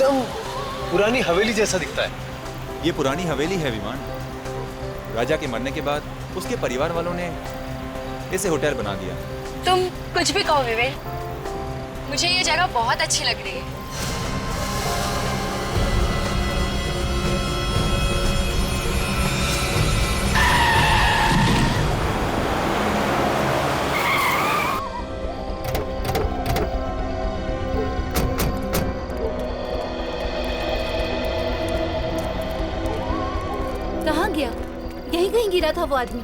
एकदम पुरानी हवेली जैसा दिखता है। ये पुरानी हवेली है विमान। राजा के मरने के बाद उसके परिवार वालों ने इसे होटल बना दिया। तुम कुछ भी कहो विवेक, मुझे ये जगह बहुत अच्छी लग रही है। कहाँ गया? यहीं कहीं गिरा था वो आदमी,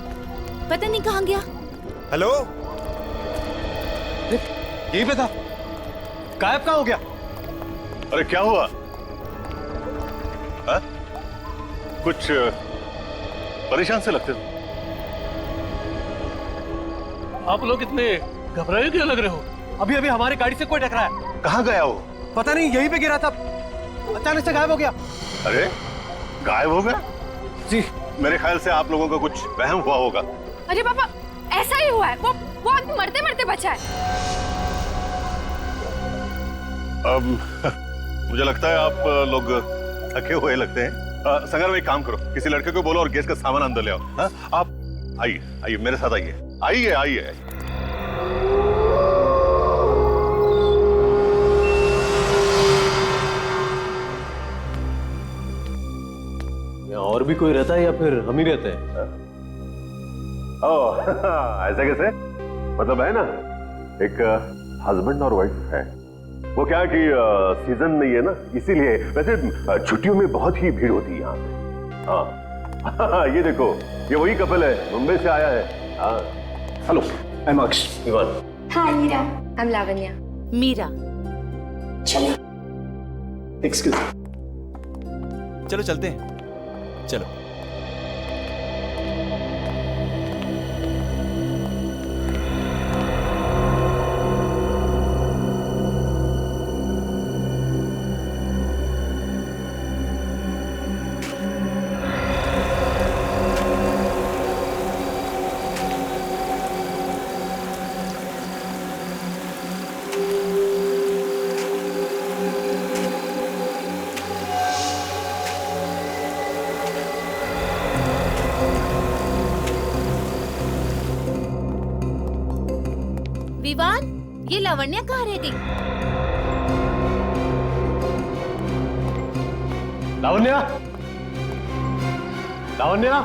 पता नहीं कहाँ गया। हेलो, यहीं पे था, गायब कहाँ हो गया? अरे क्या हुआ? हा? कुछ परेशान से लगते हो। आप लोग इतने घबराए क्यों लग रहे हो? अभी अभी हमारी गाड़ी से कोई टकराया। कहाँ गया वो? पता नहीं, यहीं पे गिरा था, अचानक से गायब हो गया। अरे गायब हो गया? जी, मेरे ख्याल से आप लोगों का कुछ वहम हुआ होगा। अरे पापा, ऐसा ही हुआ है। वो आदमी मरते मरते बचा है। मुझे लगता है आप लोग थके हुए लगते हैं। संगर, एक काम करो, किसी लड़के को बोलो और गैस का सामान अंदर ले आओ। हाँ? आप आइए आइए, मेरे साथ आइए आइए आइए। और भी कोई रहता है या फिर हम ही रहते हैं? ओह ऐसा कैसे? मतलब है ना, एक हस्बैंड और वाइफ है। वो क्या कि सीजन नहीं है ना, इसीलिए। वैसे छुट्टियों में बहुत ही भीड़ होती है यहाँ पे। हाँ ये देखो, ये वही कपल है, मुंबई से आया है। हाँ हेलो, आई एम अक्ष इवान। Hi Meera, I am Lavanya. Meera. चलो एक्सक्यूज। चलो चलते हैं, चलो। विवान, ये लावण्या कहाँ रह गई? लावण्या, लावण्या,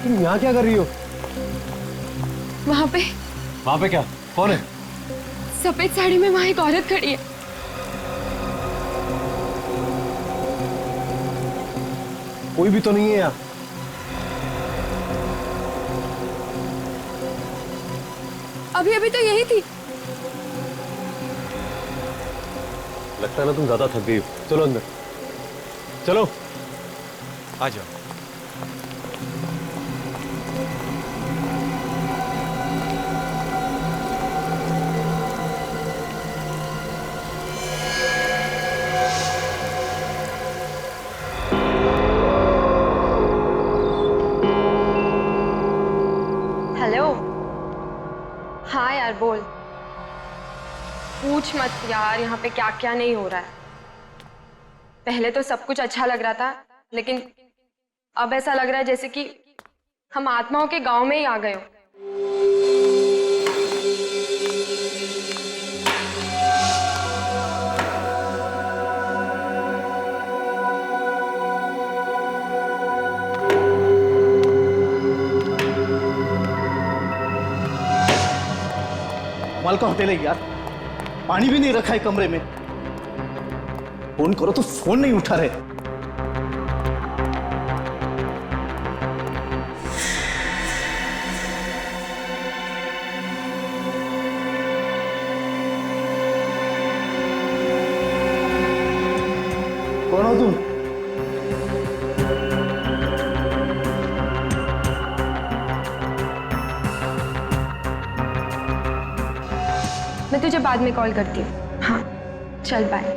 तुम यहाँ क्या कर रही हो? वहाँ पे क्या? कौन है? सफेद साड़ी में वहाँ एक औरत खड़ी है। कोई भी तो नहीं है यहाँ। अभी अभी तो यही थी। लगता है ना तुम ज्यादा थक गई हो। चलो अंदर, चलो। आ जाओ। हेलो। हाँ यार बोल। पूछ मत यार, यहाँ पे क्या क्या नहीं हो रहा है। पहले तो सब कुछ अच्छा लग रहा था, लेकिन अब ऐसा लग रहा है जैसे कि हम आत्माओं के गांव में ही आ गए हो। कमाल का होटल है यार, पानी भी नहीं रखा है कमरे में। फोन करो तो फोन नहीं उठा रहे। कौन हो तुम? मैं तुझे बाद में कॉल करती हूँ। हाँ चल बाय।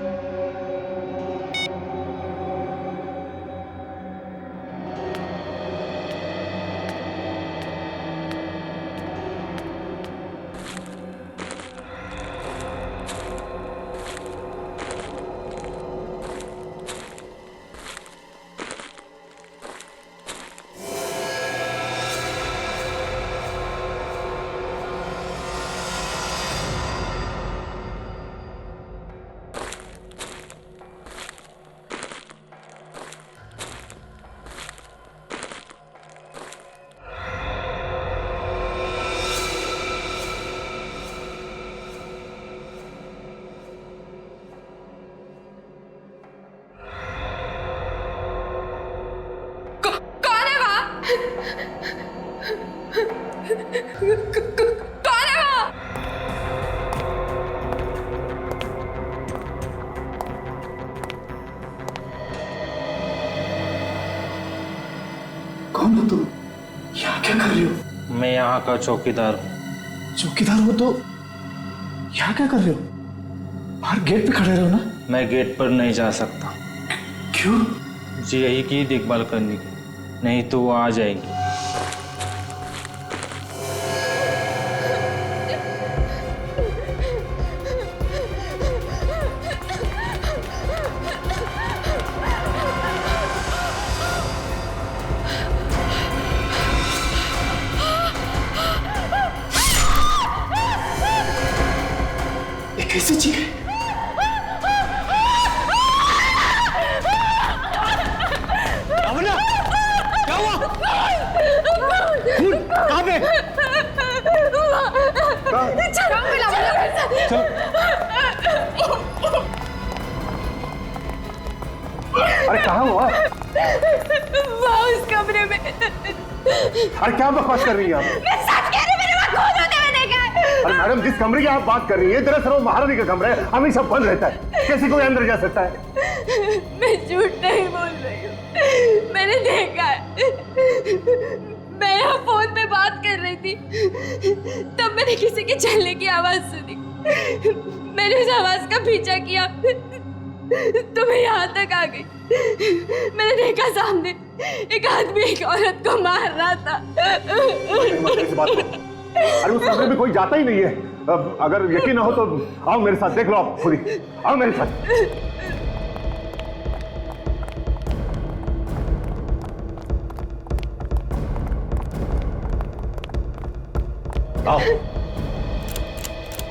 कौन है वो? कौन हो तुम? यहाँ क्या कर रही हो? मैं यहाँ का चौकीदार हूँ। चौकीदार हो तो यहाँ क्या कर रहे हो? बाहर गेट पे खड़े रहो ना। मैं गेट पर नहीं जा सकता। क्यों? जी यही की देखभाल करने की, नहीं तो वो आ जाएगी। ये कैसी चीज है? अमना, क्या हुआ? खून कहाँ पे? चलो। अरे कहाँ हुआ? उस कमरे में। अरे क्या बकवास कर रही हैं आप? मैं सच कह रही हूँ, मैंने वहाँ खून होते हुए देखा है। अरे मैडम, जिस कमरे की आप बात कर रही हैं दरअसल वो महारानी का कमरा है, हमेशा बंद रहता है, कैसे कोई अंदर जा सकता है? मैं झूठ नहीं बोल रही हूँ, मैंने देखा है। मैं यहाँ फोन पे बात कर रही थी, तब मैंने किसी के चलने की आवाज सुनी। मैंने उस आवाज का पीछा किया तो मैं यहाँ तक आ गई। मैंने देखा सामने एक आदमी एक औरत को मार रहा था। इस बात को। अरे उस कमरे में कोई जाता ही नहीं है। अब अगर यकीन ना हो तो आओ मेरे साथ, देख लो आप खुद ही, आओ मेरे साथ। आओ,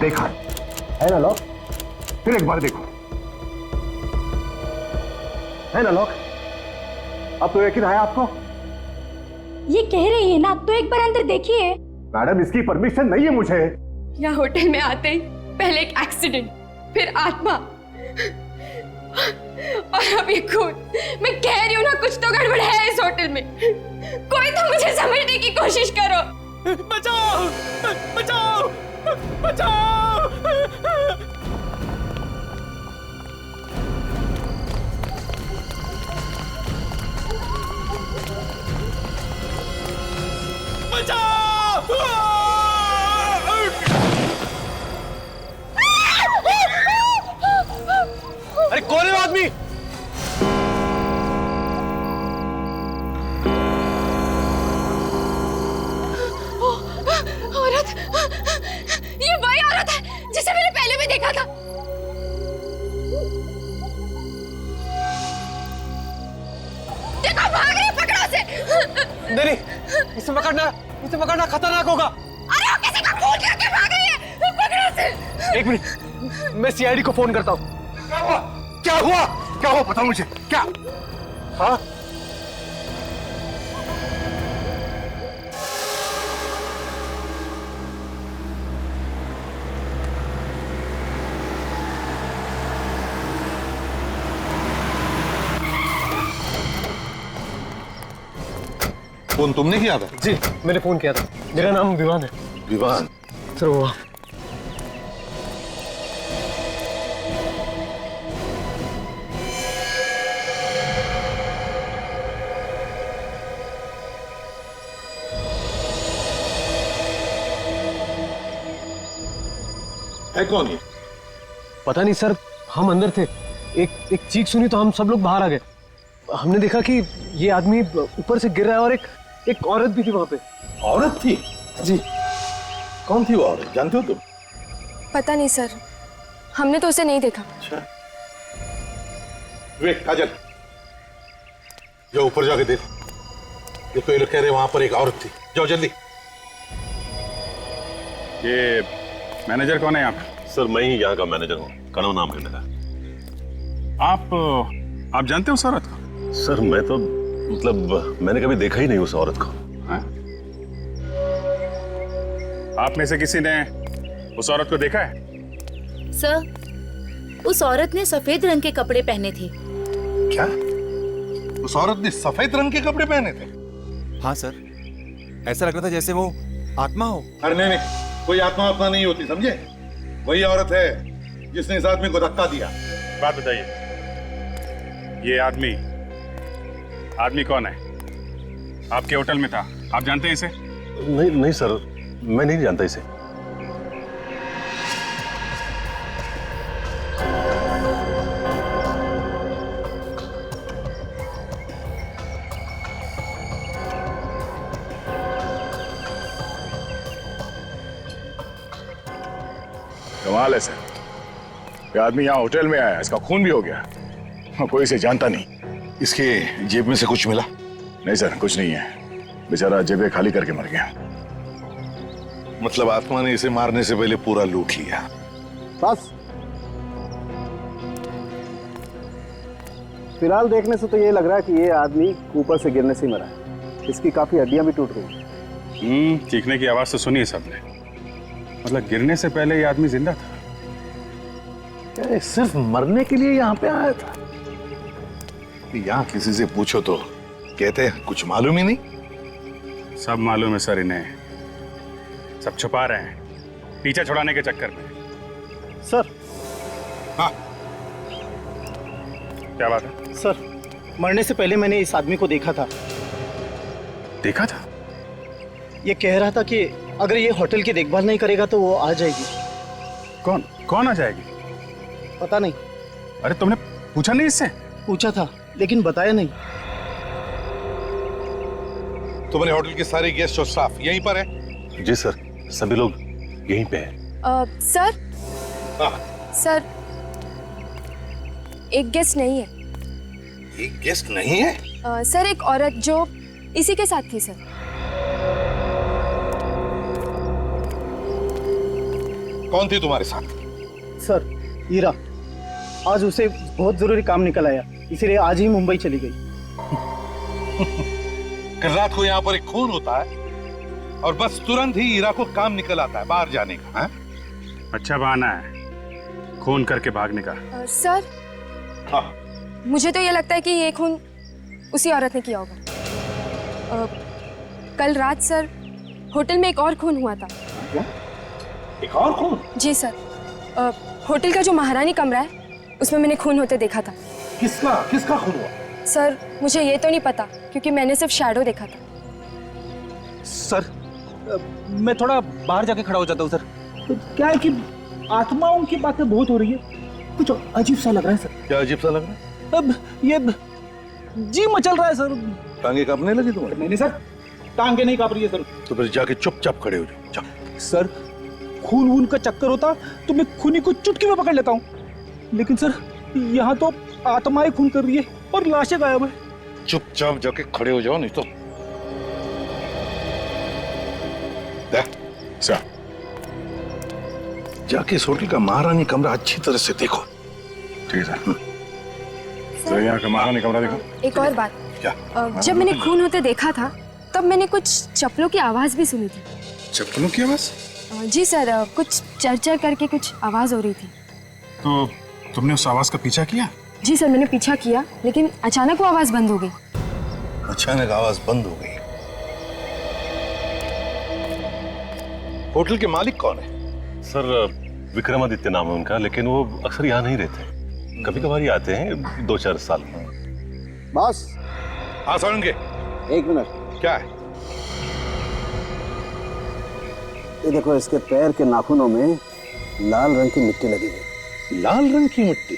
देखा है ना लॉक? फिर एक बार देखो, है ना लॉक? अब तो यकीन है आपको? ये कह रही है ना, तो एक बार अंदर देखिए। मैडम, इसकी परमिशन नहीं है मुझे। यहाँ होटल में आते ही पहले एक एक्सीडेंट, फिर आत्मा और अब ये खून। मैं कह रही हूँ ना, कुछ तो गड़बड़ है इस होटल में। कोई तो मुझे समझने की कोशिश करो। बचाओ, बचाओ, बचाओ। अरे कौन है वो आदमी? औरत, ये वही औरत है जिसे मैंने पहले भी देखा था। देखो, भाग रही है, पकड़ो उसे। नहीं, इसे पकड़ना खतरनाक होगा। अरे वो किसी का खून करके भाग रही है, पकड़ो उसे। एक मिनट, मैं सीआईडी को फोन करता हूँ। क्या हुआ? क्या हुआ बताओ मुझे, क्या? हाँ? फोन तुमने किया था? जी, मैंने फोन किया था। मेरा नाम विवान है। विवान? सर वो है कौन ये? पता नहीं सर, हम अंदर थे, एक चीख सुनी तो हम सब लोग बाहर आ गए। हमने देखा कि ये आदमी ऊपर से गिर रहा है और एक औरत भी थी वहां पे। औरत थी? जी। कौन थी वो औरत, जानते हो तुम? पता नहीं सर, हमने तो उसे नहीं देखा। अच्छा, वे काजल, जाओ ऊपर जाके देखो। देखो, ये लोग कह रहे वहां पर एक औरत थी। जाओ जल्दी। ये मैनेजर कौन है यहाँ पे? सर, मैं ही यहाँ का मैनेजर हूँ, कणव नाम है मेरा। आप जानते हो उस औरत को? सर, मैं तो मतलब मैंने कभी देखा ही नहीं उस औरत को। हाँ? आप में से किसी ने उस औरत को देखा है? सर, उस औरत ने सफेद रंग के कपड़े पहने थे। क्या? उस औरत ने सफेद रंग के कपड़े पहने थे? हाँ सर, ऐसा लग रहा था जैसे वो आत्मा हो। अरे नहीं नहीं, कोई आत्मा आत्मा नहीं होती, समझे? वही औरत है जिसने इस आदमी को धक्का दिया। बात बताइए, ये आदमी कौन है? आपके होटल में था, आप जानते हैं इसे? नहीं नहीं सर, मैं नहीं जानता इसे। कमाल है सर, ये आदमी यहाँ होटल में आया, इसका खून भी हो गया, कोई इसे जानता नहीं। इसके जेब में से कुछ मिला? नहीं सर, कुछ नहीं है, बेचारा जेबें खाली करके मर गया। मतलब आत्मा ने इसे मारने से पहले पूरा लूट लिया। बस फिलहाल देखने से तो ये लग रहा है कि ये आदमी ऊपर से गिरने से ही मरा है। इसकी काफी हड्डियां भी टूट गई। चीखने की आवाज तो सुनी सबने, मतलब गिरने से पहले ये आदमी जिंदा था। क्या सिर्फ मरने के लिए यहाँ पे आया था? यहाँ किसी से पूछो तो कहते हैं कुछ मालूम ही नहीं। सब मालूम है सर इन्हें, सब छुपा रहे हैं पीछे छुड़ाने के चक्कर में। सर। हाँ, क्या बात है? सर, मरने से पहले मैंने इस आदमी को देखा था। देखा था? ये कह रहा था कि अगर ये होटल की देखभाल नहीं करेगा तो वो आ जाएगी। कौन कौन आ जाएगी? पता नहीं। अरे तुमने पूछा नहीं इससे? पूछा था लेकिन बताया नहीं। तुम्हारे होटल के सारे गेस्ट और स्टाफ यहीं पर है? जी सर, सभी लोग यहीं पे हैं। सर। हाँ। सर, एक गेस्ट नहीं है। एक गेस्ट नहीं है? सर, एक औरत जो इसी के साथ थी सर। कौन थी तुम्हारे साथ? सर, हीरा। आज उसे बहुत जरूरी काम निकल आया, इसीलिए आज ही मुंबई चली गई। कल रात को यहाँ पर एक खून होता है और बस तुरंत ही हीरा को काम निकल आता है बाहर जाने का। है? अच्छा बहाना है खून करके भागने का। सर। हाँ। मुझे तो ये लगता है कि ये खून उसी औरत ने किया होगा। कल रात सर होटल में एक और खून हुआ था। क्या? एक और खून? जी सर, होटल का जो महारानी कमरा है उसमें मैंने खून होते देखा था। किसका किसका खून हुआ? सर, मुझे ये तो नहीं पता क्योंकि मैंने सिर्फ शैडो देखा था। सर, मैं थोड़ा बाहर जाके खड़ा हो जाता हूँ सर। तो क्या है कि आत्माओं की बातें बहुत हो रही है, कुछ अजीब सा लग रहा है सर। क्या अजीब सा लग रहा है? अब ये जी मचल रहा है सर। टांगे कांपने लगी तुम्हारी? नहीं सर, टांगे नहीं कांप रही है सर। तो फिर जाके चुपचाप खड़े हो जाओ। जाओ। सर, खून वून का चक्कर होता तो मैं खूनी को चुटकी में पकड़ लेता हूँ, लेकिन सर यहाँ तो आत्माएं खून कर रही है और लाशें गायब है। चुपचाप जाके खड़े हो जाओ, नहीं तो सर जाके इस होटल का महारानी कमरा अच्छी तरह से देखो। ठीक है सर, यहाँ का महारानी कमरा देखो। एक और बात। क्या? जब मैंने खून होते देखा था तब मैंने कुछ चप्पलों की आवाज भी सुनी थी। चप्पलों की आवाज? जी सर, कुछ चरचर करके कुछ आवाज हो रही थी। तो तुमने उस आवाज का पीछा किया? जी सर, मैंने पीछा किया लेकिन अचानक वो आवाज बंद हो गई। अचानक आवाज बंद हो गई। होटल के मालिक कौन है? सर, विक्रमादित्य नाम है उनका, लेकिन वो अक्सर यहाँ नहीं रहते, कभी कभार ही आते हैं 2-4 साल में। बॉस। हाँ सुनेंगे। एक मिनट। क्या है? ये देखो, इसके पैर के नाखूनों में लाल रंग की मिट्टी लगी हुई। लाल रंग की मिट्टी?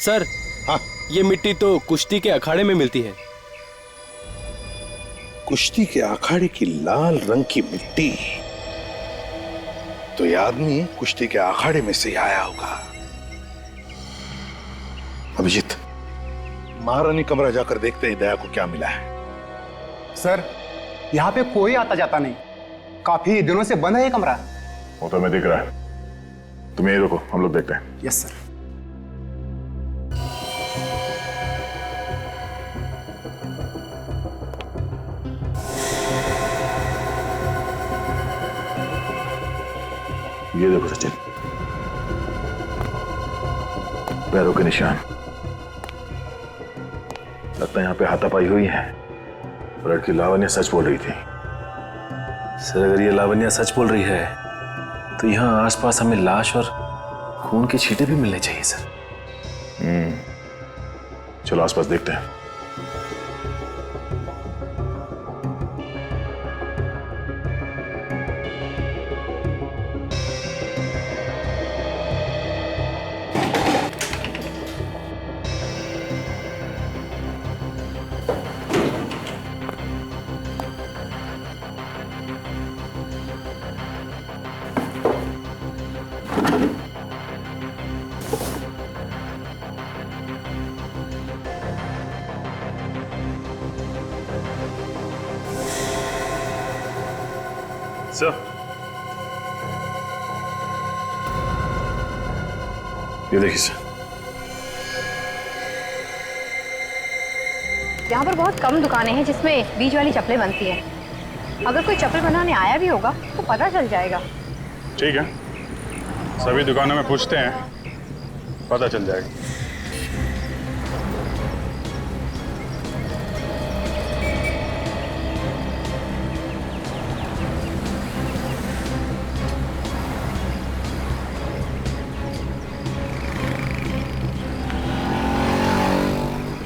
सर, हाँ, ये मिट्टी तो कुश्ती के अखाड़े में मिलती है। कुश्ती के अखाड़े की लाल रंग की मिट्टी? तो ये आदमी कुश्ती के अखाड़े में से आया होगा। अभिजीत, महारानी कमरा जाकर देखते हैं दया को क्या मिला है। सर, यहाँ पे कोई आता जाता नहीं, काफी दिनों से बंद है ये कमरा। वो तो हमें दिख रहा है, तुम यही रुको, हम लोग देखते हैं। Yes sir. ये देखो सचिन, पैरों के निशान, लगता है यहाँ पे हाथापाई हुई है। लड़की लावण्या सच बोल रही थी। सर अगर ये लावण्या सच बोल रही है तो यहाँ आसपास हमें लाश और खून के छींटे भी मिलने चाहिए सर। चलो आसपास देखते हैं। सर, ये देखिए सर। यहाँ पर बहुत कम दुकानें हैं जिसमें बीज वाली चप्पलें बनती हैं। अगर कोई चप्पल बनाने आया भी होगा तो पता चल जाएगा। ठीक है, सभी दुकानों में पूछते हैं, पता चल जाएगा।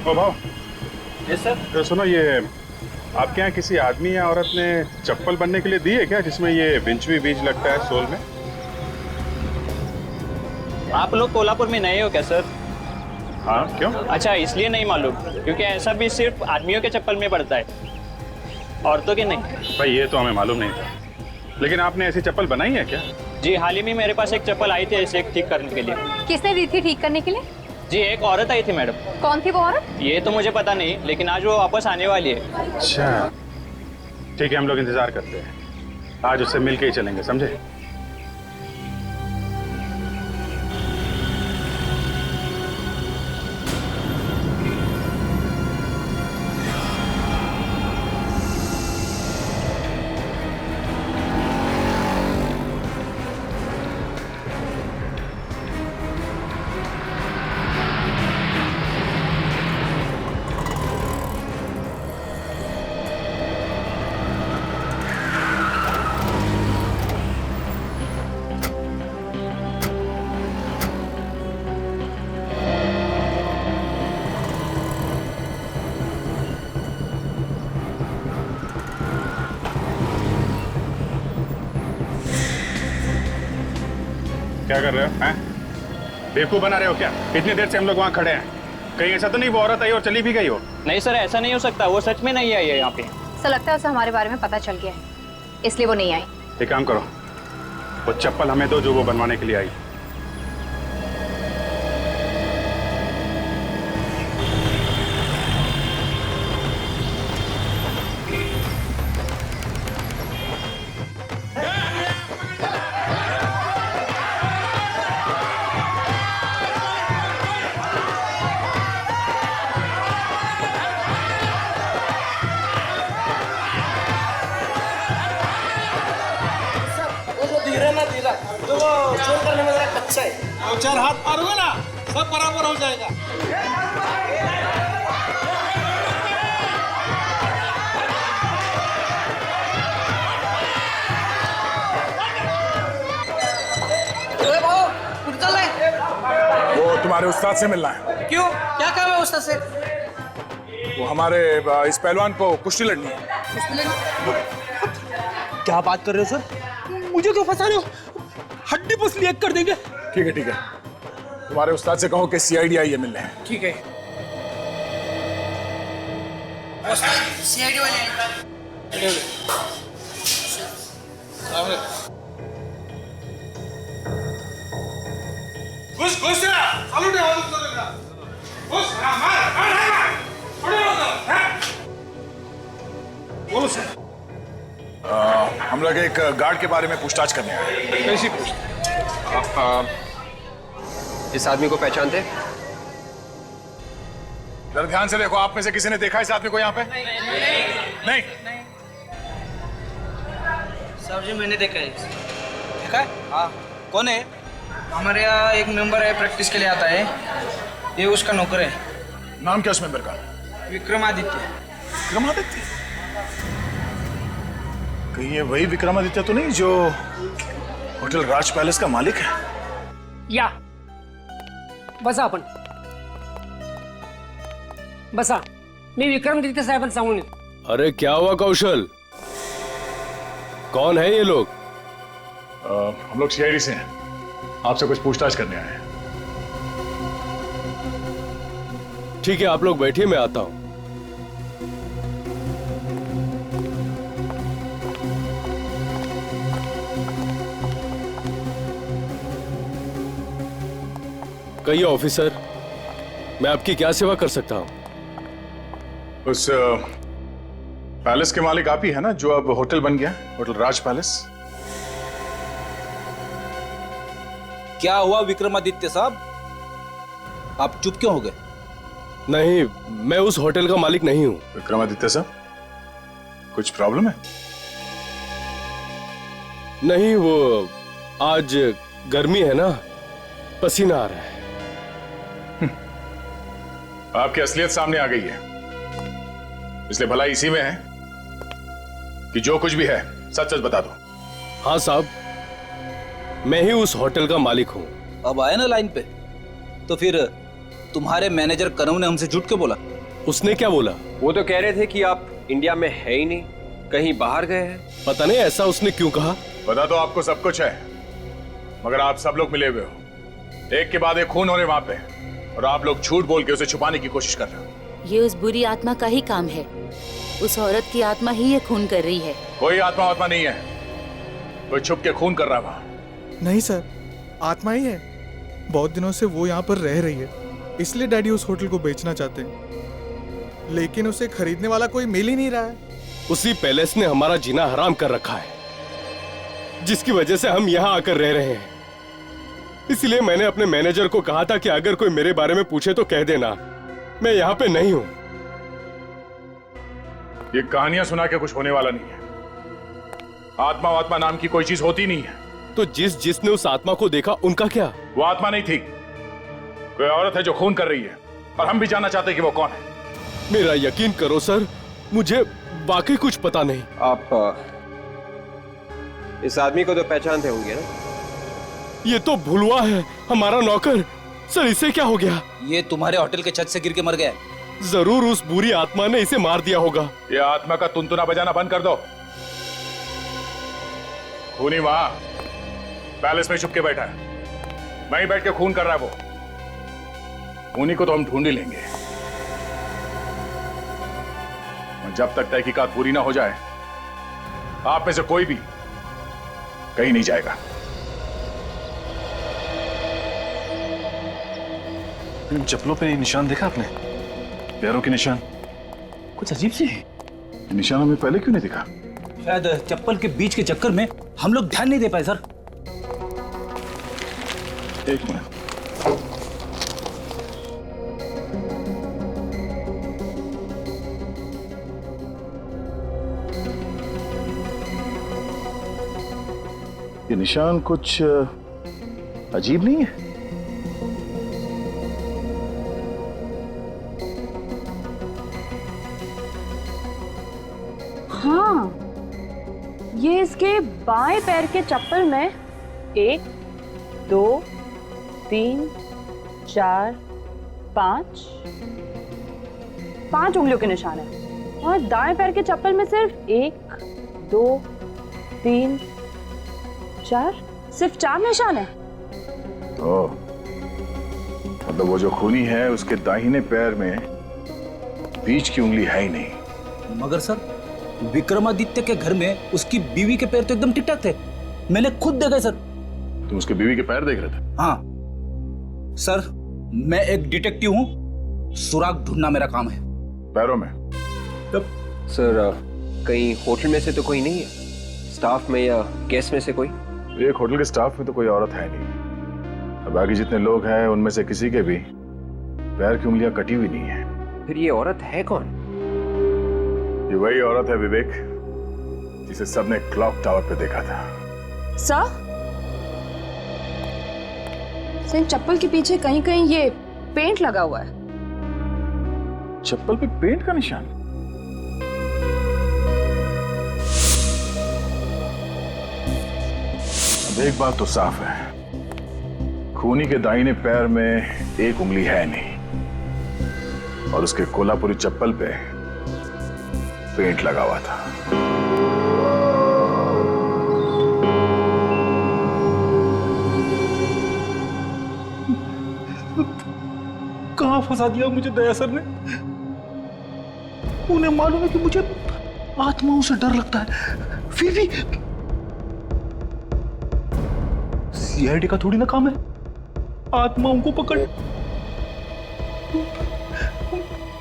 ओ भाव। Yes sir. तो सुनो, ये आपके यहाँ किसी आदमी या औरत ने चप्पल बनने के लिए दी है क्या, जिसमें ये विंचवी बीज लगता है सोल में? आप लोग कोल्हापुर में नए हो क्या सर? हाँ, क्यों? अच्छा, इसलिए नहीं मालूम, क्योंकि ऐसा भी सिर्फ आदमियों के चप्पल में पड़ता है, औरतों के नहीं। भाई ये तो हमें मालूम नहीं था, लेकिन आपने ऐसी चप्पल बनाई है क्या? जी, हाल ही में मेरे पास एक चप्पल आई थी ऐसे ठीक करने के लिए। किसने दी थी ठीक करने के लिए? जी, एक औरत आई थी मैडम। कौन थी वो औरत? ये तो मुझे पता नहीं, लेकिन आज वो वापस आने वाली है। अच्छा, ठीक है, हम लोग इंतजार करते हैं। आज उससे मिल के ही चलेंगे, समझे? क्या कर रहे हो? हैं? बेवकूफ बना रहे हो क्या? इतनी देर से हम लोग वहाँ खड़े हैं, कहीं ऐसा तो नहीं वो औरत आई और चली भी गई हो? नहीं सर, ऐसा नहीं हो सकता, वो सच में नहीं आई है यहाँ पे। ऐसा लगता है उसे हमारे बारे में पता चल गया है, इसलिए वो नहीं आई। एक काम करो, वो चप्पल हमें दो जो वो बनवाने के लिए आई। तो वो चोर करने में जरा कच्चा है। दो चार हाथ मारोगे ना, सब बराबर हो जाएगा। वो तुम्हारे उस्ताद से मिलना है। क्यों? क्या काम है उस्ताद से? वो हमारे इस पहलवान को कुश्ती लड़नी है। क्या बात कर रहे हो सर? मुझे क्यों फंसा रहे हो? हड्डी पसली एक कर देंगे। ठीक है, ठीक है, तुम्हारे उस्ताद से कहो कि सीआईडी आई है मिलने। ठीक है। सीआईडी वाले आए। घुस घुस चालू दे हाथ तो देना। घुस मार मार मार खड़े हो जाओ। बोलो सर। हम लोग एक गार्ड के बारे में पूछताछ करने आए। कैसी आप इस आदमी को पहचानते? जरा ध्यान से देखो, आप में से किसी ने देखा इस आदमी को यहाँ पे? नहीं। साहब जी, मैंने देखा है। देखा है? हाँ। कौन है? हमारे यहाँ एक मेंबर है, प्रैक्टिस के लिए आता है। ये उसका नौकर है। नाम क्या उस मेंबर का? विक्रमादित्य। विक्रमादित्य? कहीं ये वही विक्रमादित्य तो नहीं जो होटल राज पैलेस का मालिक है? या बसा आपण बसा. मी विक्रमादित्य साहेबांना सांगून येतो. अरे क्या हुआ कौशल? कौन है ये लोग? हम लोग सीआईडी से हैं, आपसे कुछ पूछताछ करने आए हैं. ठीक है, आप लोग बैठिए, मैं आता हूं. कहिए ऑफिसर, मैं आपकी क्या सेवा कर सकता हूं? उस पैलेस के मालिक आप ही है ना, जो अब होटल बन गया, होटल राज पैलेस? क्या हुआ विक्रमादित्य साहब, आप चुप क्यों हो गए? नहीं, मैं उस होटल का मालिक नहीं हूं. विक्रमादित्य साहब, कुछ प्रॉब्लम है? नहीं, वो आज गर्मी है ना, पसीना आ रहा है. आपकी असलियत सामने आ गई है, इसलिए भलाई इसी में है कि जो कुछ भी है सच सच बता दो. हाँ साहब, मैं ही उस होटल का मालिक हूँ. अब आए ना लाइन पे, तो फिर तुम्हारे मैनेजर कनव ने हमसे झूठ क्यों बोला? उसने क्या बोला? वो तो कह रहे थे कि आप इंडिया में है ही नहीं, कहीं बाहर गए हैं. पता नहीं ऐसा उसने क्यों कहा. पता तो आपको सब कुछ है, मगर आप सब लोग मिले हुए हो, एक के बाद एक खून हो रहे वहां पे, और आप लोग झूठ बोल के उसे छुपाने की कोशिश कर रहे हो. ये उस बुरी आत्मा का ही काम है. उस औरत की आत्मा ही ये खून कर रही है. कोई आत्मा नहीं है, कोई छुप के खून कर रहा है वहां. नहीं सर, आत्मा ही है. बहुत दिनों से वो यहाँ पर रह रही है, इसलिए डैडी उस होटल को बेचना चाहते हैं, लेकिन उसे खरीदने वाला कोई मिल ही नहीं रहा है. उसी पैलेस ने हमारा जीना हराम कर रखा है, जिसकी वजह से हम यहाँ आकर रह रहे हैं. इसलिए मैंने अपने मैनेजर को कहा था कि अगर कोई मेरे बारे में पूछे तो कह देना मैं यहाँ पे नहीं हूँ. ये कहानियां सुना के कुछ होने वाला नहीं है. आत्मा नाम की कोई चीज होती नहीं है. तो जिसने उस आत्मा को देखा उनका क्या? वो आत्मा नहीं थी, कोई औरत है जो खून कर रही है, और हम भी जानना चाहते हैं कि वो कौन है. मेरा यकीन करो सर, मुझे वाकई कुछ पता नहीं. आप इस आदमी को तो पहचानते होंगे ना? ये तो भुलवा है, हमारा नौकर. सर इसे क्या हो गया? ये तुम्हारे होटल के छत से गिर के मर गया. जरूर उस बुरी आत्मा ने इसे मार दिया होगा. ये आत्मा का तुनतुना बजाना बंद कर दो. खूनी वहां पैलेस में छुप के बैठा है, वहीं बैठ के खून कर रहा है वो. खूनी को तो हम ढूंढ ही लेंगे, और जब तक तहकीकात पूरी ना हो जाए आप में से कोई भी कहीं नहीं जाएगा. इन चप्पलों पे निशान देखा आपने? पैरों के निशान कुछ अजीब से है. निशान हमें पहले क्यों नहीं दिखा? शायद चप्पल के बीच के चक्कर में हम लोग ध्यान नहीं दे पाए सर. एक मिनट. ये निशान कुछ अजीब नहीं है? हाँ, ये इसके बाएं पैर के चप्पल में 1, 2, 3, 4, 5 उंगलियों के निशान है, और दाएं पैर के चप्पल में सिर्फ 1, 2, 3, 4, सिर्फ 4 निशान है. तो मतलब वो जो खूनी है उसके दाहिने पैर में बीच की उंगली है ही नहीं. मगर सर, विक्रमादित्य के घर में उसकी बीवी के पैर तो एकदम ठीक ठाक थे. मैंने खुद देखा सर. तुम उसके बीवी के पैर देख रहे थे? हाँ सर, मैं एक डिटेक्टिव हूँ, सुराग ढूंढना मेरा काम है. पैरों में? सर कहीं होटल में से तो कोई नहीं है? स्टाफ में या गेस्ट में से कोई? एक होटल के स्टाफ में तो कोई औरत है नहीं, और बाकी जितने लोग हैं उनमें से किसी के भी पैर की उंगलियां कटी हुई नहीं है. फिर ये औरत है कौन? ये वही औरत है विवेक, जिसे सबने क्लॉक टावर पे देखा था. सर, इन चप्पल के पीछे कहीं कहीं ये पेंट लगा हुआ है. चप्पल पे पेंट का निशान? एक बात तो साफ है, खूनी के दाहिने पैर में एक उंगली है नहीं और उसके कोल्हापुरी चप्पल पे पेंट लगा हुआ था। कहां फंसा दिया मुझे दया सर ने? उन्हें मालूम है कि मुझे आत्माओं से डर लगता है, फिर भी सीआईडी का थोड़ी ना काम है आत्माओं को पकड़।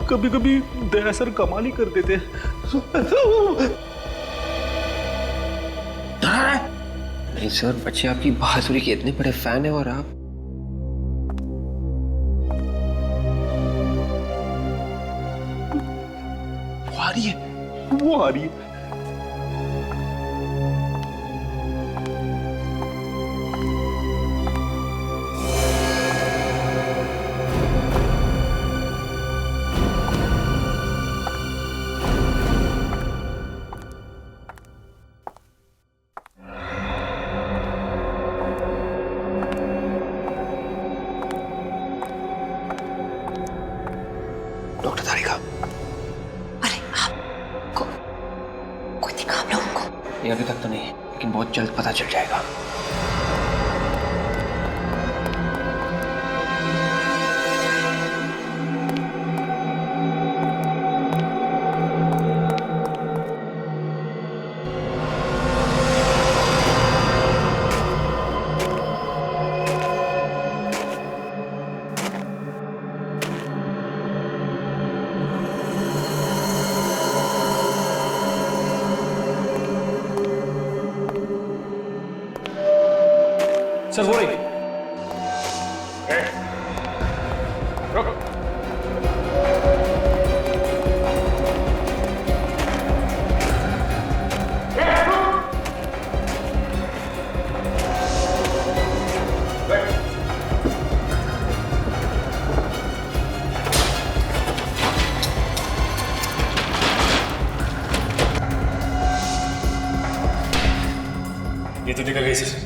कभी कभी दया सर कमाल ही कर देते हैं। नहीं सर, बच्चे आपकी बहादुरी के इतने बड़े फैन है और आप वो आ रही है। डॉक्टर तारिका, ये अभी तक तो नहीं, लेकिन बहुत जल्द पता चल जाएगा। सर हो रही रुको। ये तो निकल गई सर।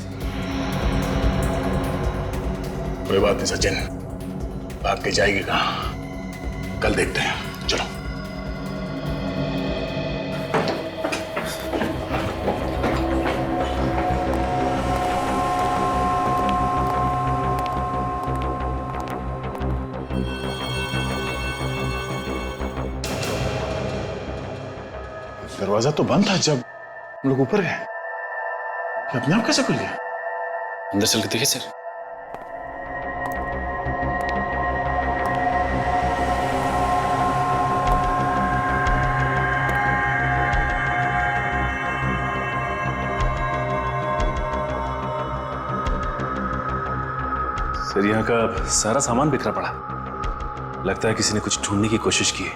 कोई बात नहीं सचिन, भाग के जाएगी कहाँ, कल देखते हैं। चलो। दरवाजा तो बंद था जब हम लोग ऊपर गए, अपने आप कैसे खुल गया? अंदर चल के देखिए सर। सर यहाँ का सारा सामान बिखरा पड़ा, लगता है किसी ने कुछ ढूंढने की कोशिश की है।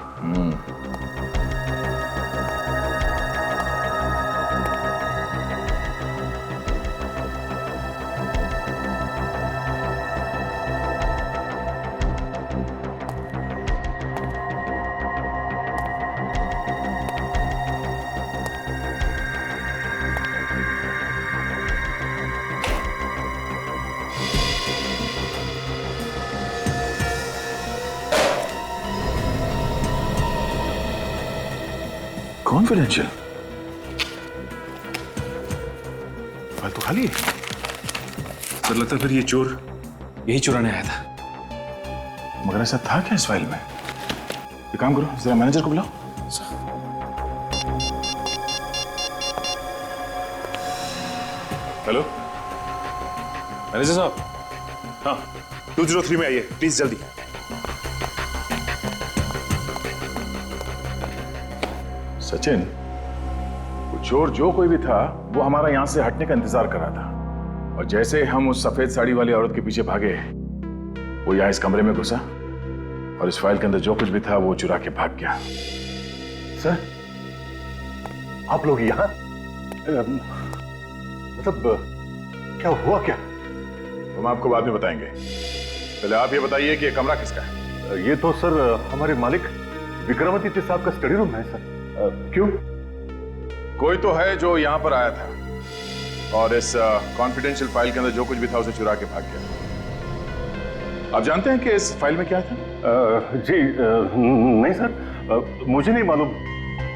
कॉन्फिडेंशियल फाइल तो खाली है। सर लगता है फिर ये चोर यही चुराने आया था। मगर ऐसा था क्या इस फाइल में? एक काम करो, जरा मैनेजर को बुलाओ। हेलो मैनेजर साहब। हाँ 203 में आइए प्लीज, जल्दी। सचिन, वो चोर जो कोई भी था वो हमारा यहां से हटने का इंतजार कर रहा था, और जैसे हम उस सफेद साड़ी वाली औरत के पीछे भागे, वो यहां इस कमरे में घुसा और इस फाइल के अंदर जो कुछ भी था वो चुरा के भाग गया। सर आप लोग यहां, मतलब क्या हुआ क्या? हम आपको बाद में बताएंगे, पहले आप ये बताइए कि ये कमरा किसका है? ये तो सर हमारे मालिक विक्रमादित्य साहब का स्टडी रूम है सर। क्यों? कोई तो है जो यहां पर आया था और इस कॉन्फिडेंशियल फाइल के अंदर जो कुछ भी था उसे चुरा के भाग गया। आप जानते हैं कि इस फाइल में क्या था? जी नहीं सर, मुझे नहीं मालूम।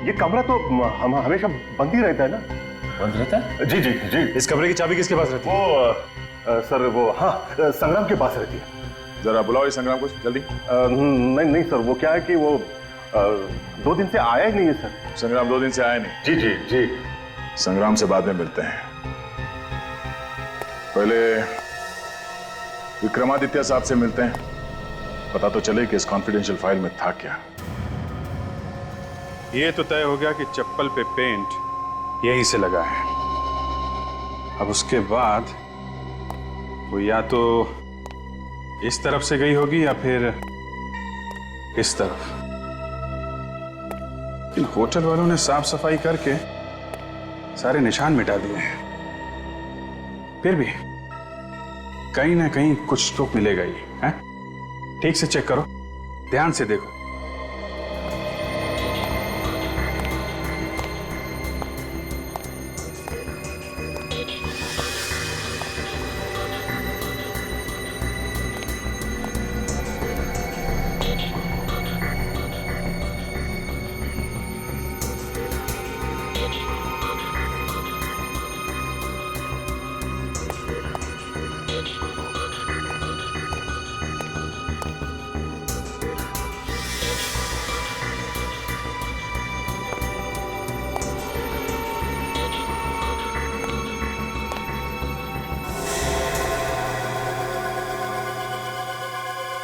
ये कमरा तो हम हमेशा बंद ही रहता है ना। बंद रहता है? जी जी जी। इस कमरे की चाबी किसके पास रहती है? वो सर वो हाँ संग्राम के पास रहती है। जरा बुलाओ इस संग्राम को जल्दी। नहीं नहीं सर, वो क्या है कि वो 2 दिन से आया ही नहीं है सर। संग्राम 2 दिन से आया नहीं? जी जी जी। संग्राम से बाद में मिलते हैं। पहले विक्रमादित्य साहब से मिलते हैं, पता तो चले कि इस कॉन्फिडेंशियल फाइल में था क्या। ये तो तय हो गया कि चप्पल पे पेंट यहीं से लगा है। अब उसके बाद वो या तो इस तरफ से गई होगी या फिर इस तरफ। इन होटल वालों ने साफ सफाई करके सारे निशान मिटा दिए हैं, फिर भी कहीं ना कहीं कुछ तो मिलेगा ही है। ठीक से चेक करो, ध्यान से देखो।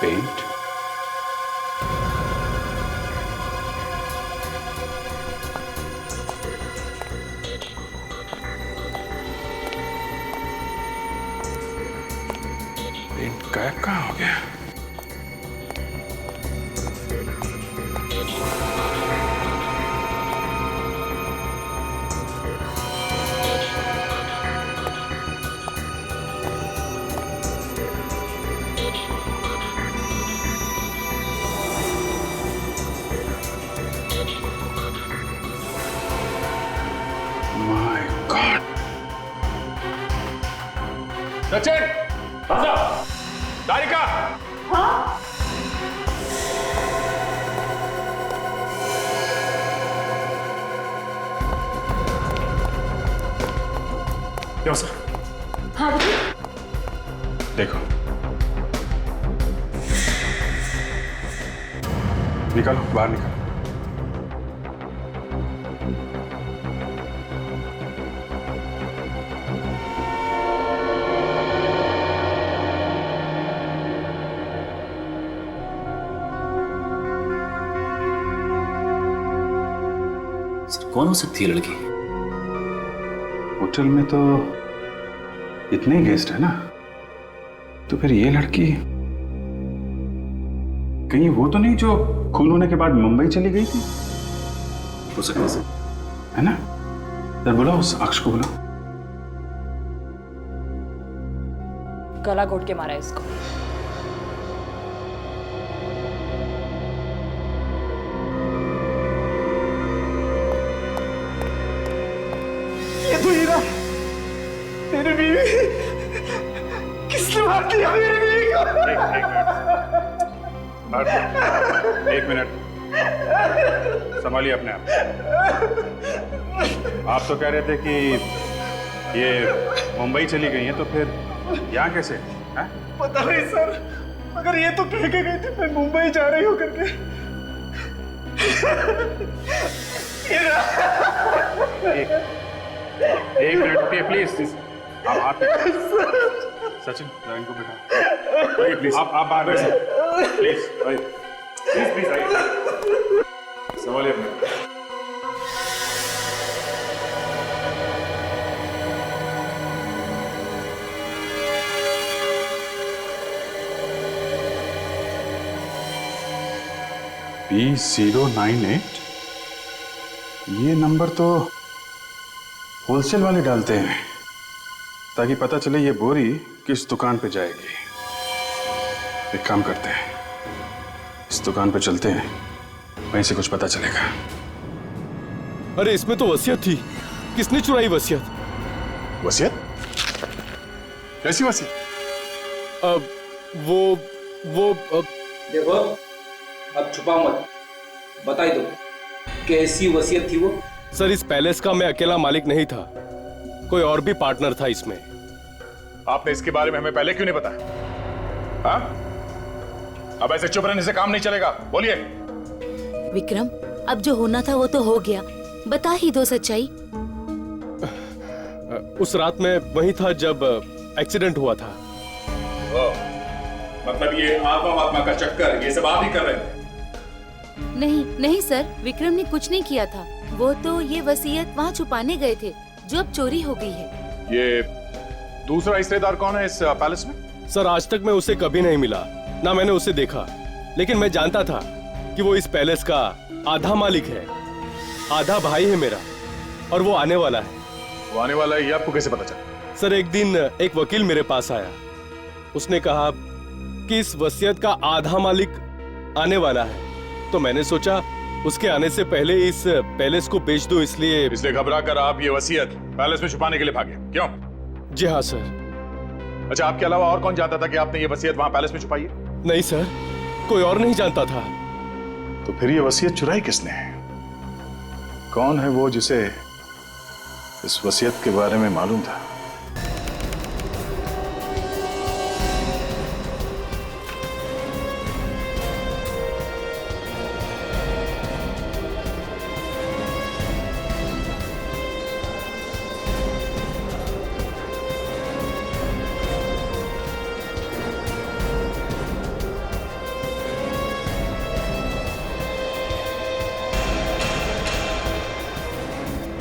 पेंट गायब कहाँ हो गया? My God! सचिन, दारिका। हाँ? क्यों सर? हाँ देखो, निकलो बाहर निकलो। कौन हो सकती है लड़की? होटल में तो इतने गेस्ट है ना, तो फिर ये लड़की कहीं वो तो नहीं जो खून होने के बाद मुंबई चली गई थी? हो सकता है, है ना? सर बुलाओ उस अक्ष को, बुलाओ। गला घोट के मारा है इसको। ये तो हीरा, मेरी बीवी। किसने मार दिया मेरी बीवी को? एक मिनट, संभालिए अपने आप। आप तो कह रहे थे कि ये मुंबई चली गई हैं, तो फिर यहाँ कैसे है? पता नहीं सर, मगर ये तो कह के गई थी मैं मुंबई जा रही हूँ करके। एक मिनट रुकिए प्लीज। आप सचिन इनको बिठा, प्लीज आप बाहर बैठिए प्लीज। प्लीज आइए, संभालिए अपने। P098, ये नंबर तो होलसेल वाले डालते हैं ताकि पता चले ये बोरी किस दुकान पे जाएगी। एक काम करते हैं, इस दुकान पे चलते हैं, वहीं से कुछ पता चलेगा। अरे इसमें तो वसीयत थी, किसने चुराई वसीयत? वसीयत? कैसी वसीयत? देखो, अब छुपाओ मत, बता ही दो कैसी वसीयत थी वो। सर, इस पैलेस का मैं अकेला मालिक नहीं था, कोई और भी पार्टनर था इसमें। आपने इसके बारे में हमें पहले क्यों नहीं बताया? हाँ? अब ऐसे चुप रहने से काम नहीं चलेगा, बोलिए। विक्रम, अब जो होना था वो तो हो गया, बता ही दो सच्चाई। उस रात में वही था जब एक्सीडेंट हुआ था। मतलब ये आत्मा का चक्कर ये सब आप ही कर रहे थे? नहीं नहीं सर, विक्रम ने कुछ नहीं किया था। वो तो ये वसीयत वहाँ छुपाने गए थे जो अब चोरी हो गई है। ये दूसरा हिस्सेदार कौन है इस पैलेस में? सर, आज तक मैं उसे कभी नहीं मिला, ना मैंने उसे देखा, लेकिन मैं जानता था कि वो इस पैलेस का आधा मालिक है, आधा भाई है मेरा, और वो आने वाला है। वो आने वाला है ये आपको कैसे पता चला? सर, एक दिन एक वकील मेरे पास आया, उसने कहा कि इस वसीयत का आधा मालिक आने वाला है, तो मैंने सोचा उसके आने से पहले इस पैलेस को बेच दो, इसलिए घबरा कर आप ये वसीयत पैलेस में छुपाने के लिए भागे, क्यों? जी हाँ सर। अच्छा, आपके अलावा और कौन जानता था कि आपने ये वसीयत वहां पैलेस में छुपाई है? नहीं सर, कोई और नहीं जानता था। तो फिर ये वसीयत चुराई किसने? कौन है वो जिसे इस वसीयत के बारे में मालूम था?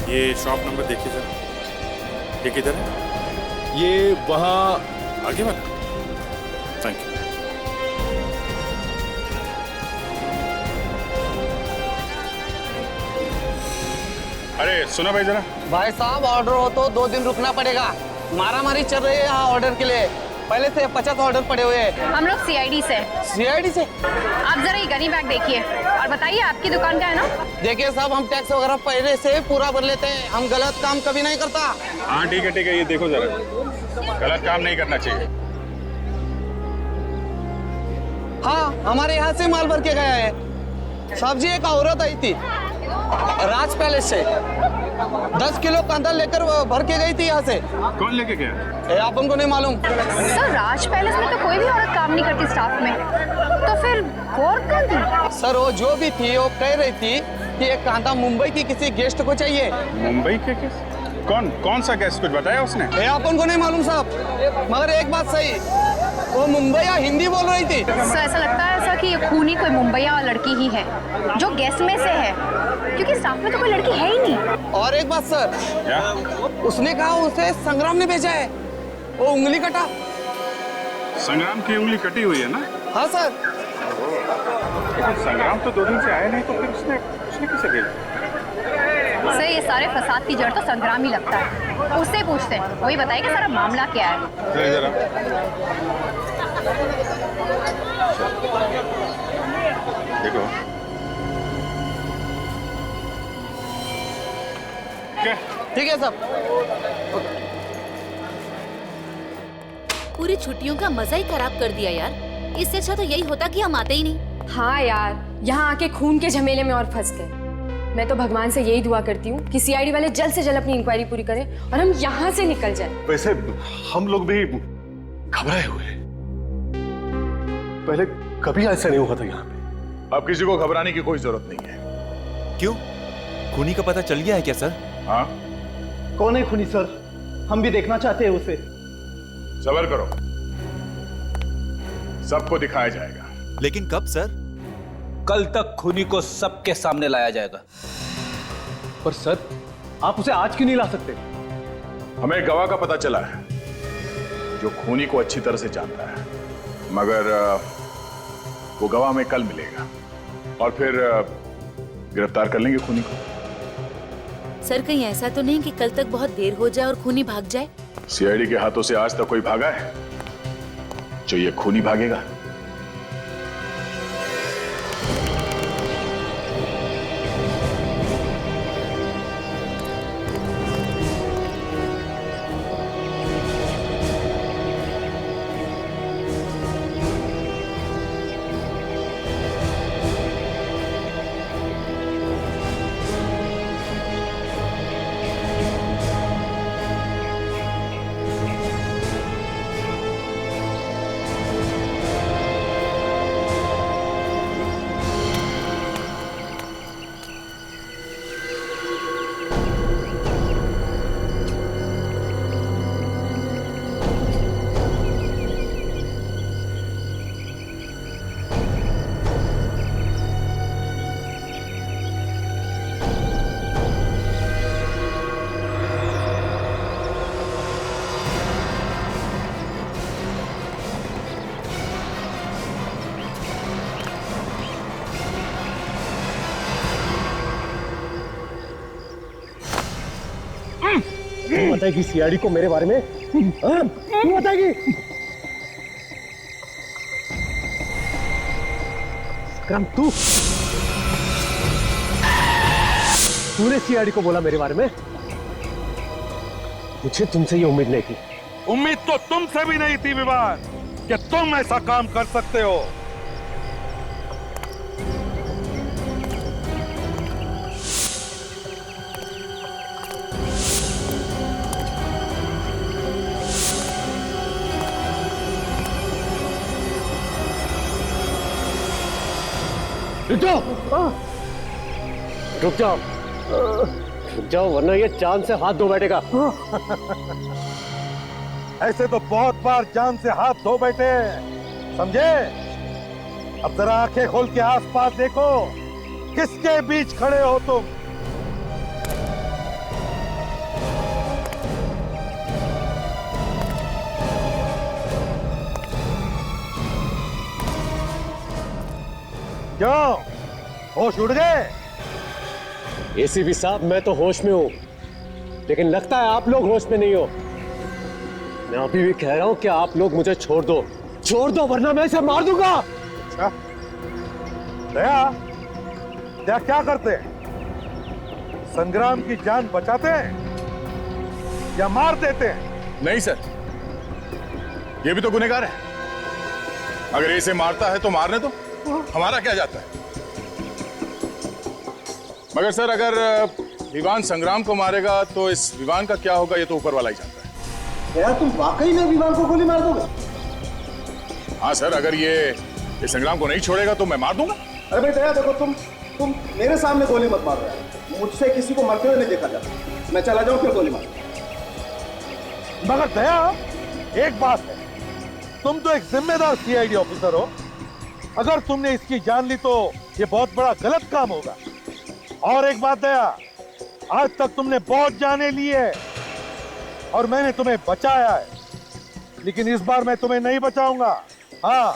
ये शॉप नंबर देखिए जरा, ये किधर है? ये वहाँ आगे वाला। Thank you. अरे सुना भाई जरा। भाई साहब, ऑर्डर हो तो 2 दिन रुकना पड़ेगा, मारामारी चल रही है यहाँ ऑर्डर के लिए। पहले से 50 ऑर्डर पड़े हुए हैं। हम लोग सीआईडी से। सीआईडी से? आप जरा ये गनी बैग देखिए और बताइए आपकी दुकान का है ना? देखिए साहब, हम टैक्स वगैरह पहले से पूरा भर लेते हैं, हम गलत काम कभी नहीं करता। हाँ ठीक है, ये देखो जरा, गलत काम नहीं करना चाहिए। हाँ, हमारे यहाँ से माल भर के गया है। सब्जी एक औरत आई थी राज पैलेस से, 10 किलो कांदा लेकर भर के गई थी यहाँ से। कौन लेके गया? आप उनको नहीं मालूम? सर, राज पैलेस में तो कोई भी औरत काम नहीं करती स्टाफ में, तो फिर वो औरत कौन थी? सर, वो जो भी थी वो कह रही थी कि एक कांदा मुंबई की किसी गेस्ट को चाहिए। मुंबई के गेस्ट? कौन सा गेस्ट, कुछ बताया उसने? आप उनको नहीं मालूम साहब, मगर एक बात सही, वो मुंबई या हिंदी बोल रही थी। सर, ऐसा लगता है ऐसा कि ये खूनी कोई मुंबईया लड़की ही है जो गेस्ट में से है, क्योंकि स्टाफ में तो कोई लड़की है ही नहीं। और एक बात सर, क्या? उसने कहा उसे संग्राम ने भेजा है, वो उंगली कटा। संग्राम की उंगली कटी हुई है ना? हाँ सर। लेकिन संग्राम तो 2 दिन से आया नहीं, तो फिर उसने किसे भेजा? सर, ये सारे फसाद की जड़ तो संग्राम ही लगता है, उससे पूछते हैं, वही बताएगा सारा मामला क्या है। जरा देखो क्या? ठीक है सब। पूरी छुट्टियों का मजा ही खराब कर दिया यार। इससे अच्छा तो यही होता कि हम आते ही नहीं। हाँ यार, यहाँ आके खून के झमेले में और फंस गए। मैं तो भगवान से यही दुआ करती हूँ कि सीआईडी वाले जल्द से जल्द अपनी इंक्वायरी पूरी करें और हम यहाँ से निकल जाएं। वैसे हम लोग भी घबराए हुए हैं, पहले कभी ऐसा नहीं हुआ था यहाँ पे। अब किसी को घबराने की कोई जरूरत नहीं है। क्यों? खूनी का पता चल गया है क्या सर? हाँ। कौन है खूनी सर? हम भी देखना चाहते हैं उसे। सब्र करो, सबको दिखाया जाएगा। लेकिन कब सर? कल तक खूनी को सबके सामने लाया जाएगा। पर सर, आप उसे आज क्यों नहीं ला सकते? हमें गवाह का पता चला है जो खूनी को अच्छी तरह से जानता है, मगर वो गवाह हमें कल मिलेगा और फिर गिरफ्तार कर लेंगे खूनी को। सर, कहीं ऐसा तो नहीं कि कल तक बहुत देर हो जाए और खूनी भाग जाए? सीआईडी के हाथों से आज तक कोई भागा है जो ये खूनी भागेगा? तू बताएगी सीआईडी को मेरे बारे में? हाँ? तू बताएगी? विक्रम, तूने सीआईडी को बोला मेरे बारे में? मुझे तुमसे ये उम्मीद नहीं थी। उम्मीद तो तुमसे भी नहीं थी विवान कि तुम ऐसा काम कर सकते हो। रुक जाओ, रुक जाओ, रुक जाओ, वरना ये जान से हाथ धो बैठेगा। ऐसे तो बहुत बार जान से हाथ धो बैठे, समझे? अब जरा आंखें खोल के आसपास देखो, किसके बीच खड़े हो तुम? क्यों, होश उड़ गए? एसीपी साहब, मैं तो होश में हूं, लेकिन लगता है आप लोग होश में नहीं हो। मैं अभी भी कह रहा हूं कि आप लोग मुझे छोड़ दो, वरना मैं इसे मार दूंगा। अच्छा, दया क्या करते हैं? संग्राम की जान बचाते हैं या मार देते हैं? नहीं सर, ये भी तो गुनहगार है। अगर इसे मारता है तो मारने दो, हमारा क्या जाता है। मगर सर, अगर विवान संग्राम को मारेगा तो इस विवान का क्या होगा, ये तो ऊपर वाला ही जानता है। यार, तुम वाकई में विवान को गोली मार दोगे? हाँ सर, अगर ये संग्राम को नहीं छोड़ेगा तो मैं मार दूंगा। अरे भाई दया, देखो तुम मेरे सामने गोली मत मार रहे हो। मुझसे किसी को मरते हुए नहीं देखा जाता। मैं चला जाऊं फिर गोली मार। मगर दया, एक बात है, तुम तो एक जिम्मेदार सीआईडी ऑफिसर हो। अगर तुमने इसकी जान ली तो ये बहुत बड़ा गलत काम होगा। और एक बात दया, आज तक तुमने बहुत जाने ली है और मैंने तुम्हें बचाया है, लेकिन इस बार मैं तुम्हें नहीं बचाऊंगा। हाँ,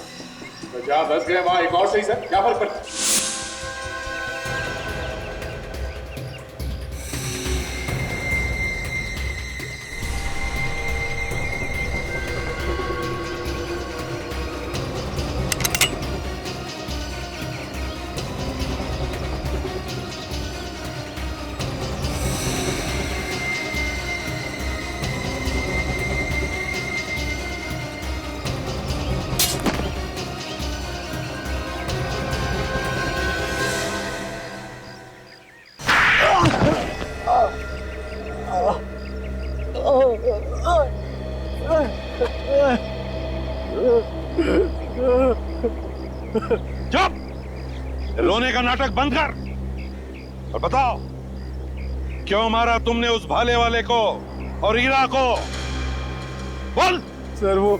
तो जहां 10 गए वहां एक और सही सर, क्या फर्क पड़ता है? चुप! रोने का नाटक बंद कर और बताओ, क्यों मारा तुमने उस भाले वाले को और हीरा को? बोल। सर, वो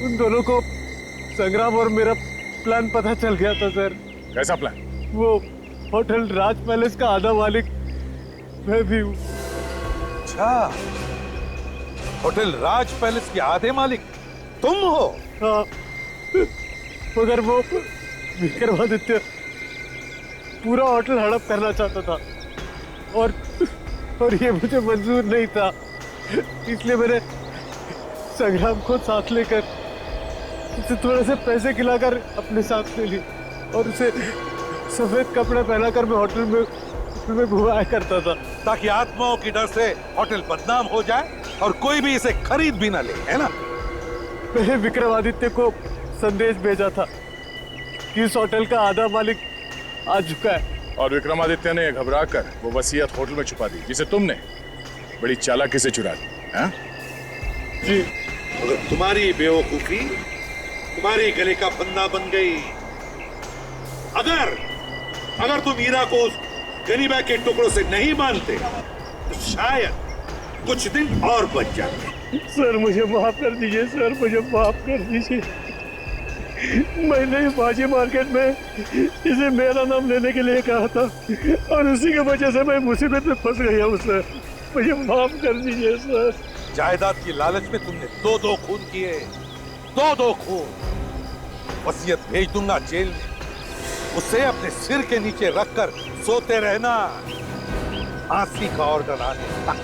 उन दोनों को संग्राम और मेरा प्लान पता चल गया था सर। कैसा प्लान? वो होटल राज पैलेस का आधा मालिक मैं भी हूँ। अच्छा, होटल राज पैलेस के आधे मालिक तुम हो? हाँ, मगर वो विक्रमादित्य पूरा होटल हड़प करना चाहता था और ये मुझे मंजूर नहीं था, इसलिए मैंने संग्राम को साथ लेकर उसे थोड़े से पैसे खिलाकर अपने साथ ले ली और उसे सफेद कपड़े पहनाकर मैं होटल में घुमाया करता था, ताकि आत्माओं की डर से होटल बदनाम हो जाए और कोई भी इसे खरीद भी ना ले, है ना? मैंने विक्रमादित्य को संदेश भेजा था कि इस होटल का आधा मालिक आ चुका है, और विक्रमादित्य ने घबराकर वो वसीयत होटल में छुपा दी, जिसे तुमने बड़ी चालाकी से चुरा दी। हाँ? जी, अगर तुम्हारी बेवकूफी तुम्हारी गले का फंदा बन गई, अगर तुम हीरा को उस गरीबा के टुकड़ों से नहीं मानते तो शायद कुछ दिन और बच जाते। सर, मुझे माफ कर दीजिए सर, मुझे माफ कर दीजिए। मैंने बाजी मार्केट में इसे मेरा नाम लेने के लिए कहा था और उसी की वजह से मैं मुसीबत में फंस गया हूँ सर, मुझे माफ कर दीजिए सर। जायदाद की लालच में तुमने दो खून किए, दो खून। वसीयत भेज दूंगा जेल में, उसे अपने सिर के नीचे रखकर सोते रहना, फांसी का ऑर्डर आने तक।